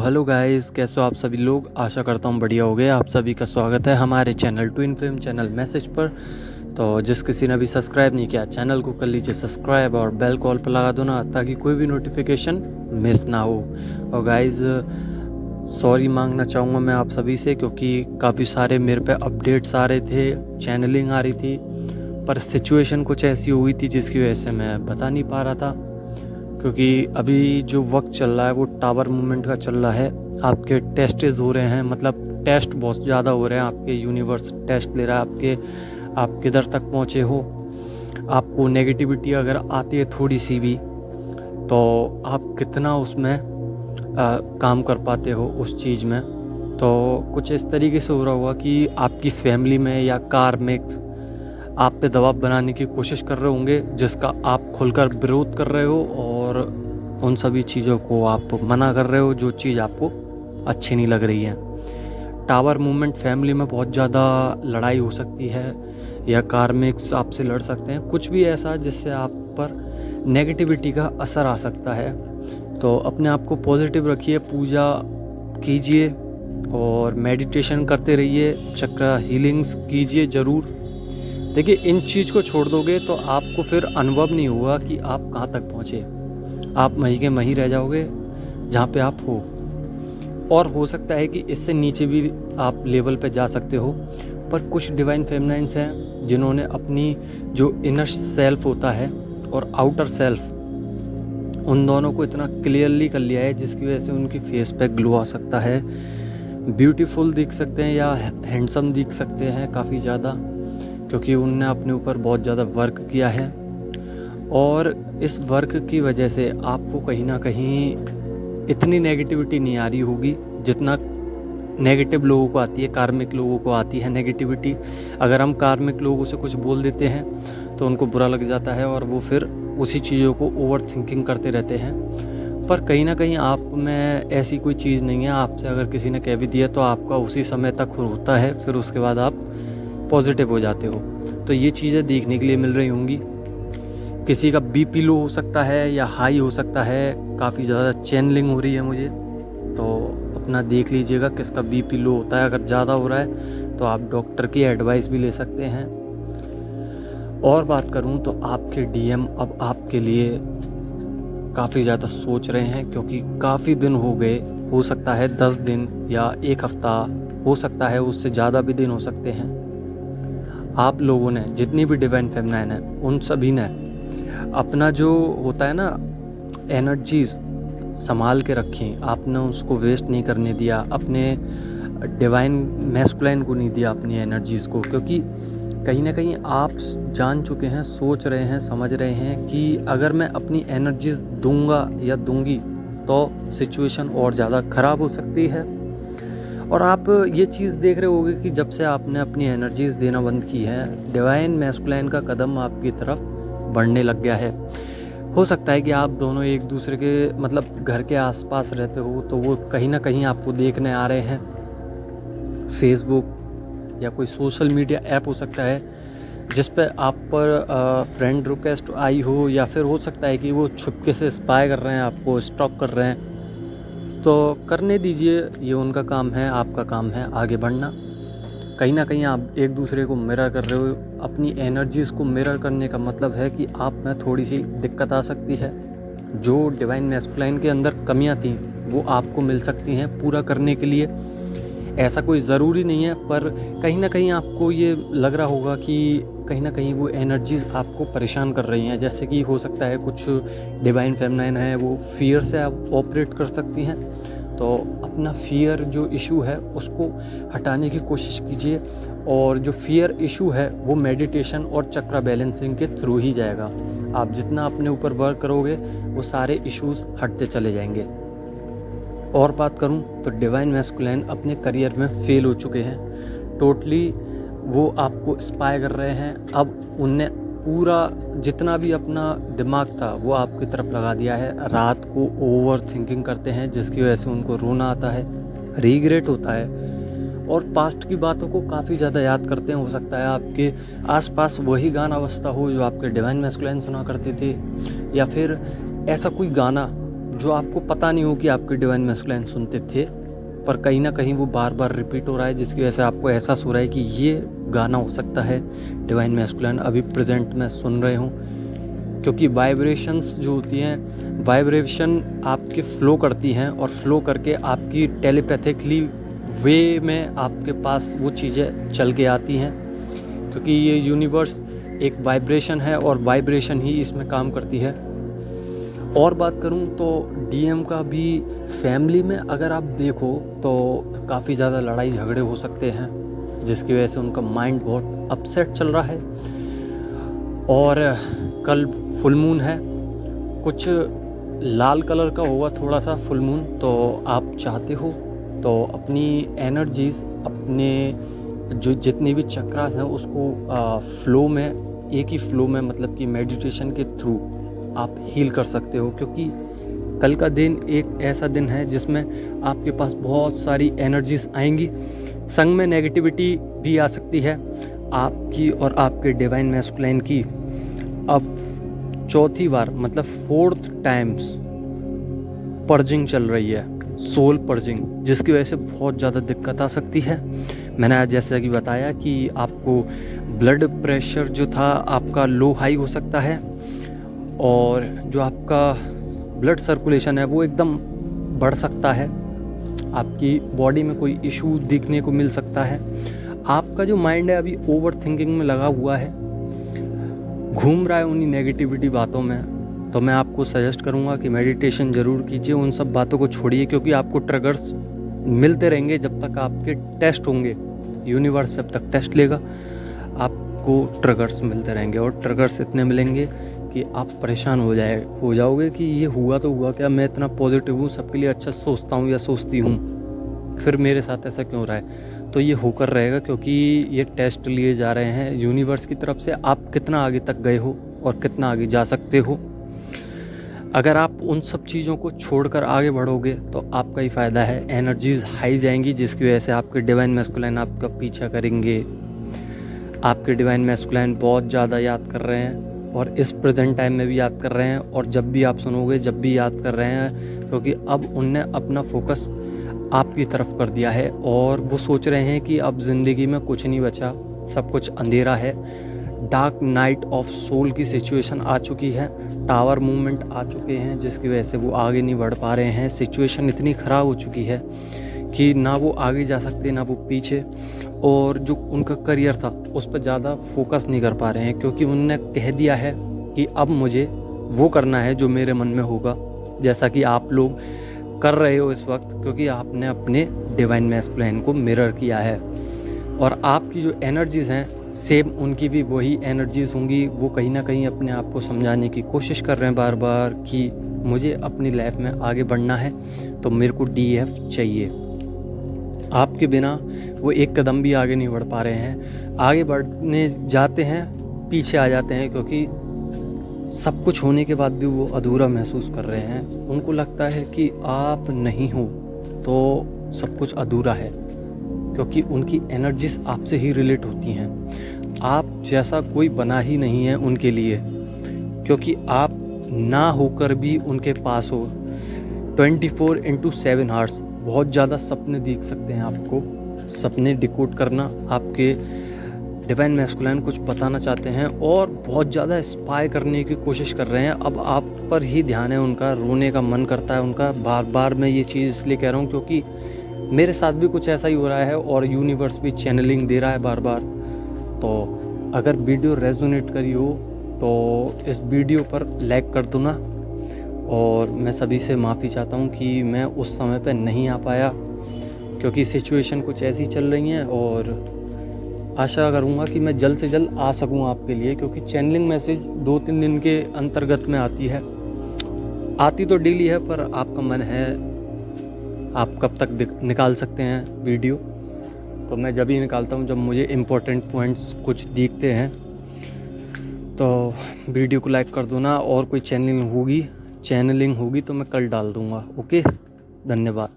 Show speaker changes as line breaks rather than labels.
Hello guys, कैसे हो आप सभी लोग। आशा करता हूँ बढ़िया हो गए। आप सभी का स्वागत है हमारे channel twin film channel message पर। तो जिस किसी ने भी सब्सक्राइब नहीं किया चैनल को कर लीजिए सब्सक्राइब और बेल कॉल पर लगा दो ना, ताकि कोई भी नोटिफिकेशन मिस ना हो। और गाइस, सॉरी मांगना चाहूँगा मैं आप सभी से, क्योंकि काफ़ी सारे मेरे पे अपडेट्स आ रहे थे, चैनलिंग आ रही थी, पर सिचुएशन कुछ ऐसी हुई थी जिसकी वजह से मैं बता नहीं पा रहा था। क्योंकि अभी जो वक्त चल रहा है वो टावर मूवमेंट का चल रहा है। आपके टेस्टेज हो रहे हैं, मतलब टेस्ट बहुत ज़्यादा हो रहे हैं। आपके यूनिवर्स टेस्ट ले रहा है आप किधर तक पहुँचे हो। आपको नेगेटिविटी अगर आती है थोड़ी सी भी, तो आप कितना उसमें काम कर पाते हो उस चीज़ में। तो कुछ इस तरीके से हो रहा होगा कि आपकी फैमिली में या कार्मिक्स आप पे दबाव बनाने की कोशिश कर रहे होंगे, जिसका आप खुलकर विरोध कर रहे हो और उन सभी चीज़ों को आप मना कर रहे हो जो चीज़ आपको अच्छी नहीं लग रही है। टावर मूवमेंट फैमिली में बहुत ज़्यादा लड़ाई हो सकती है, या कार्मिक्स आपसे लड़ सकते हैं, कुछ भी ऐसा जिससे आप पर नेगेटिविटी का असर आ सकता है। तो अपने आप को पॉजिटिव रखिए, पूजा कीजिए और मेडिटेशन करते रहिए, चक्र हीलिंग्स कीजिए ज़रूर। देखिए, इन चीज़ को छोड़ दोगे तो आपको फिर अनुभव नहीं होगा कि आप कहाँ तक पहुँचे। आप वहीं के वहीं रह जाओगे जहाँ पे आप हो, और हो सकता है कि इससे नीचे भी आप लेवल पे जा सकते हो। पर कुछ डिवाइन फेमिनाइंस हैं जिन्होंने अपनी जो इनर सेल्फ होता है और आउटर सेल्फ, उन दोनों को इतना क्लियरली कर लिया है जिसकी वजह से उनकी फेस पे ग्लो आ सकता है, ब्यूटीफुल दिख सकते हैं या हैंडसम दिख सकते हैं काफ़ी ज़्यादा, क्योंकि उनने अपने ऊपर बहुत ज़्यादा वर्क किया है। और इस वर्क की वजह से आपको कहीं ना कहीं इतनी नेगेटिविटी नहीं आ रही होगी जितना नेगेटिव लोगों को आती है, कार्मिक लोगों को आती है नेगेटिविटी। अगर हम कार्मिक लोगों से कुछ बोल देते हैं तो उनको बुरा लग जाता है और वो फिर उसी चीज़ों को ओवर थिंकिंग करते रहते हैं। पर कहीं ना कहीं आप में ऐसी कोई चीज़ नहीं है। आपसे अगर किसी ने कह भी दिया तो आपका उसी समय तक होता है, फिर उसके बाद आप पॉजिटिव हो जाते हो। तो ये चीज़ें देखने के लिए मिल रही होंगी। किसी का बीपी लो हो सकता है या हाई हो सकता है, काफ़ी ज़्यादा चैनलिंग हो रही है मुझे, तो अपना देख लीजिएगा किसका बीपी लो होता है। अगर ज़्यादा हो रहा है तो आप डॉक्टर की एडवाइस भी ले सकते हैं। और बात करूं तो आपके डीएम अब आपके लिए काफ़ी ज़्यादा सोच रहे हैं, क्योंकि काफ़ी दिन हो गए। हो सकता है 10 दिन या 1 हफ्ता, हो सकता है उससे ज़्यादा भी दिन हो सकते हैं। आप लोगों ने, जितनी भी डिवाइन फेमिनाइन है, उन सभी ने अपना जो होता है ना एनर्जीज संभाल के रखें। आपने उसको वेस्ट नहीं करने दिया, अपने डिवाइन मैस्कुलाइन को नहीं दिया अपनी एनर्जीज़ को, क्योंकि कहीं ना कहीं आप जान चुके हैं, सोच रहे हैं, समझ रहे हैं कि अगर मैं अपनी एनर्जीज दूंगा या दूंगी तो सिचुएशन और ज़्यादा ख़राब हो सकती है। और आप ये चीज़ देख रहे होंगे कि जब से आपने अपनी एनर्जीज़ देना बंद की है, डिवाइन मैस्कुलाइन का कदम आपकी तरफ बढ़ने लग गया है। हो सकता है कि आप दोनों एक दूसरे के मतलब घर के आसपास रहते हो, तो वो कहीं ना कहीं आपको देखने आ रहे हैं। फेसबुक या कोई सोशल मीडिया ऐप हो सकता है जिस पे आप पर फ्रेंड रिक्वेस्ट आई हो, या फिर हो सकता है कि वो छुपके से स्पाई कर रहे हैं, आपको स्टॉक कर रहे हैं। तो करने दीजिए, ये उनका काम है, आपका काम है आगे बढ़ना। कहीं ना कहीं आप एक दूसरे को मिरर कर रहे हो। अपनी एनर्जीज़ को मिरर करने का मतलब है कि आप में थोड़ी सी दिक्कत आ सकती है। जो डिवाइन मैस्कुलाइन के अंदर कमियां थी वो आपको मिल सकती हैं पूरा करने के लिए। ऐसा कोई ज़रूरी नहीं है, पर कहीं ना कहीं आपको ये लग रहा होगा कि कहीं ना कहीं वो एनर्जीज़ आपको परेशान कर रही हैं। जैसे कि हो सकता है कुछ डिवाइन फेमिनाइन है, वो फियर से आप ऑपरेट कर सकती हैं। तो अपना फियर जो इशू है उसको हटाने की कोशिश कीजिए, और जो फियर इशू है वो मेडिटेशन और चक्र बैलेंसिंग के थ्रू ही जाएगा। आप जितना अपने ऊपर वर्क करोगे वो सारे इश्यूज़ हटते चले जाएंगे। और बात करूं तो डिवाइन मैस्कुलाइन अपने करियर में फेल हो चुके हैं टोटली। वो आपको स्पाई कर रहे हैं। अब उनने पूरा जितना भी अपना दिमाग था वो आपकी तरफ लगा दिया है। रात को ओवर थिंकिंग करते हैं, जिसकी वजह से उनको रोना आता है, रीग्रेट होता है, और पास्ट की बातों को काफ़ी ज़्यादा याद करते हैं। हो सकता है आपके आसपास वही गाना बजता हो जो आपके डिवाइन मैस्कुलाइन सुना करते थे, या फिर ऐसा कोई गाना जो आपको पता नहीं हो कि आपके डिवाइन मैस्कुलाइन सुनते थे, पर कहीं ना कहीं वो बार बार रिपीट हो रहा है, जिसकी वजह से आपको एहसास हो रहा है कि ये गाना हो सकता है डिवाइन मैस्कुलाइन अभी प्रेजेंट में सुन रहे हो। क्योंकि वाइब्रेशंस जो होती हैं, वाइब्रेशन आपके फ़्लो करती हैं और फ्लो करके आपकी टेलीपैथिकली वे में आपके पास वो चीज़ें चल के आती हैं। क्योंकि ये यूनिवर्स एक वाइब्रेशन है और वाइब्रेशन ही इसमें काम करती है। और बात करूं तो डीएम का भी फैमिली में अगर आप देखो तो काफ़ी ज़्यादा लड़ाई झगड़े हो सकते हैं, जिसकी वजह से उनका माइंड बहुत अपसेट चल रहा है। और कल फुल मून है, कुछ लाल कलर का होगा थोड़ा सा फुल मून, तो आप चाहते हो तो अपनी एनर्जीज़, अपने जो जितनी भी चक्रास हैं उसको फ्लो में, एक ही फ्लो में, मतलब कि मेडिटेशन के थ्रू आप हील कर सकते हो। क्योंकि कल का दिन एक ऐसा दिन है जिसमें आपके पास बहुत सारी एनर्जीज आएंगी, संग में नेगेटिविटी भी आ सकती है आपकी और आपके डिवाइन मैस्कुलाइन की। अब चौथी बार, मतलब 4th टाइम्स पर्जिंग चल रही है, सोल पर्जिंग, जिसकी वजह से बहुत ज़्यादा दिक्कत आ सकती है। मैंने आज जैसा कि बताया कि आपको ब्लड प्रेशर जो था आपका लो हाई हो सकता है, और जो आपका ब्लड सर्कुलेशन है वो एकदम बढ़ सकता है, आपकी बॉडी में कोई इशू दिखने को मिल सकता है। आपका जो माइंड है अभी ओवर थिंकिंग में लगा हुआ है, घूम रहा है उन्हीं नेगेटिविटी बातों में। तो मैं आपको सजेस्ट करूंगा कि मेडिटेशन ज़रूर कीजिए, उन सब बातों को छोड़िए, क्योंकि आपको ट्रिगर्स मिलते रहेंगे जब तक आपके टेस्ट होंगे। यूनिवर्स जब तक टेस्ट लेगा आपको ट्रिगर्स मिलते रहेंगे, और ट्रिगर्स इतने मिलेंगे कि आप परेशान हो जाओगे कि ये हुआ तो हुआ क्या, मैं इतना पॉजिटिव हूँ, सबके लिए अच्छा सोचता हूँ या सोचती हूँ, फिर मेरे साथ ऐसा क्यों रहा है। तो ये होकर रहेगा, क्योंकि ये टेस्ट लिए जा रहे हैं यूनिवर्स की तरफ से, आप कितना आगे तक गए हो और कितना आगे जा सकते हो। अगर आप उन सब चीज़ों को छोड़कर आगे बढ़ोगे तो आपका ही फ़ायदा है। एनर्जीज हाई जाएंगी, जिसकी वजह से आपके डिवाइन मैस्कुलाइन आपका पीछा करेंगे, आपके डिवाइन मैस्कुलाइन बहुत ज़्यादा याद कर रहे हैं, और इस प्रेजेंट टाइम में भी याद कर रहे हैं, और जब भी आप सुनोगे जब भी याद कर रहे हैं, क्योंकि अब उनने अपना फोकस आपकी तरफ कर दिया है, और वो सोच रहे हैं कि अब ज़िंदगी में कुछ नहीं बचा, सब कुछ अंधेरा है। डार्क नाइट ऑफ सोल की सिचुएशन आ चुकी है, टावर मूवमेंट आ चुके हैं, जिसकी वजह से वो आगे नहीं बढ़ पा रहे हैं। सिचुएशन इतनी ख़राब हो चुकी है कि ना वो आगे जा सकते ना वो पीछे, और जो उनका करियर था उस पर ज़्यादा फोकस नहीं कर पा रहे हैं, क्योंकि उनने कह दिया है कि अब मुझे वो करना है जो मेरे मन में होगा, जैसा कि आप लोग कर रहे हो इस वक्त, क्योंकि आपने अपने डिवाइन मैस्कुलाइन को मिरर किया है। और आपकी जो एनर्जीज़ हैं सेम उनकी भी वही एनर्जीज़ होंगी। वो कहीं ना कहीं अपने आप को समझाने की कोशिश कर रहे हैं बार बार कि मुझे अपनी लाइफ में आगे बढ़ना है, तो मेरे को DF चाहिए। आपके बिना वो एक कदम भी आगे नहीं बढ़ पा रहे हैं, आगे बढ़ने जाते हैं पीछे आ जाते हैं, क्योंकि सब कुछ होने के बाद भी वो अधूरा महसूस कर रहे हैं। उनको लगता है कि आप नहीं हो तो सब कुछ अधूरा है, क्योंकि उनकी एनर्जीज आपसे ही रिलेट होती हैं। आप जैसा कोई बना ही नहीं है उनके लिए, क्योंकि आप ना होकर भी उनके पास हो। 24/7 आवर्स बहुत ज़्यादा सपने देख सकते हैं आपको। सपने डिकोड करना, आपके डिवाइन मैस्कुलाइन कुछ बताना चाहते हैं और बहुत ज़्यादा स्पाई करने की कोशिश कर रहे हैं। अब आप पर ही ध्यान है उनका, रोने का मन करता है उनका। बार बार मैं ये चीज़ इसलिए कह रहा हूँ क्योंकि मेरे साथ भी कुछ ऐसा ही हो रहा है और यूनिवर्स भी चैनलिंग दे रहा है बार बार। तो अगर वीडियो रेजोनेट करी हो तो इस वीडियो पर लाइक कर दो ना। और मैं सभी से माफ़ी चाहता हूँ कि मैं उस समय पे नहीं आ पाया, क्योंकि सिचुएशन कुछ ऐसी चल रही हैं, और आशा करूँगा कि मैं जल्द से जल्द आ सकूँ आपके लिए, क्योंकि चैनलिंग मैसेज 2-3 दिन के अंतर्गत में आती है। आती तो डेली है, पर आपका मन है आप कब तक निकाल सकते हैं वीडियो। तो मैं जब ही निकालता हूँ जब मुझे इम्पोर्टेंट पॉइंट्स कुछ दिखते हैं। तो वीडियो को लाइक कर दो ना, और कोई चैनलिंग होगी तो मैं कल डाल दूँगा। ओके, धन्यवाद।